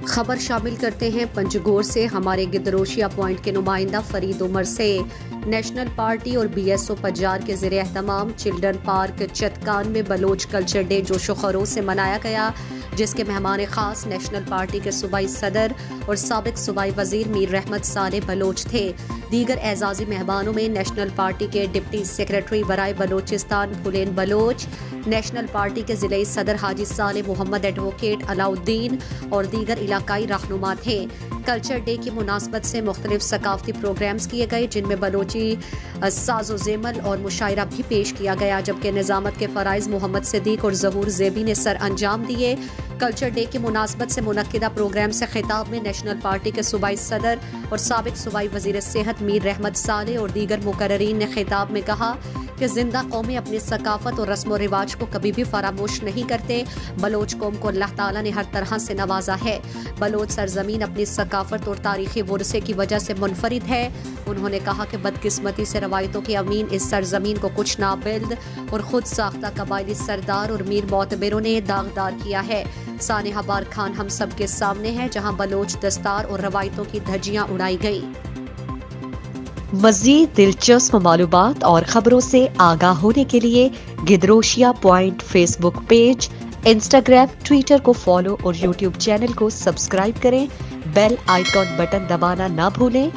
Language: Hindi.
खबर शामिल करते हैं पंजगोर से। हमारे गिदरोशिया पॉइंट के नुमाइंदा फरीद उमर से नेशनल पार्टी और BSO पजार के ज़ेरे एहतमाम चिल्ड्रन पार्क चतकान में बलोच कल्चर डे जोशो खरोश से मनाया गया, जिसके मेहमान खास नेशनल पार्टी के सूबाई सदर और साबिक सूबाई वजीर मीर रहमत साले बलोच थे। दीगर एजाजी मेहमानों में नेशनल पार्टी के डिप्टी सेक्रेटरी बराए बलोचिस्तान फुलेन बलोच, नेशनल पार्टी के ज़िले सदर हाजी साले मोहम्मद एडवोकेट अलाउद्दीन और दीगर इलाकाई रहनुमा थे। कल्चर डे की मुनासबत से मुख्तलिफ सकाफती प्रोग्राम्स किए गए, जिनमें बलोची साजो ज़ेमल और मुशायरा भी पेश किया गया, जबकि निज़ामत के फ़राइज़ मोहम्मद सिद्दीक और ज़हूर ज़ेबी ने सर अंजाम दिए। कल्चर डे की मुनासबत से मुनक्किदा प्रोग्राम से खिताब में नेशनल पार्टी के सूबाई सदर और साबिक सूबाई वज़ीर सेहत मीर रहमत साले और दीगर मुकर्ररीन ने खिताब में कहा कि जिंदा कौमें अपनी सकाफत और रस्म व रिवाज को कभी भी फरामोश नहीं करते। बलोच कौम को अल्लाह ताला ने हर तरह से नवाजा है। बलोच सरजमीन अपनी सकाफत और तारीखी वरसे की वजह से मुनफरिद है। उन्होंने कहा कि बदकिस्मती से रवायतों के अमीन इस सरजमीन को कुछ नाबिल्द और खुद साख्ता कबायली सरदार और मीर मोतबरों ने दागदार किया है। सानेहा बार खान हम सब के सामने है, जहाँ बलोच दस्तार और रवायतों की धज्जियां उड़ाई गई। मज़ीद दिलचस्प मालूमात और खबरों से आगाह होने के लिए Gedrosia point Facebook page, Instagram, Twitter को फॉलो और यूट्यूब चैनल को सब्सक्राइब करें। बेल आइकॉन बटन दबाना ना भूलें।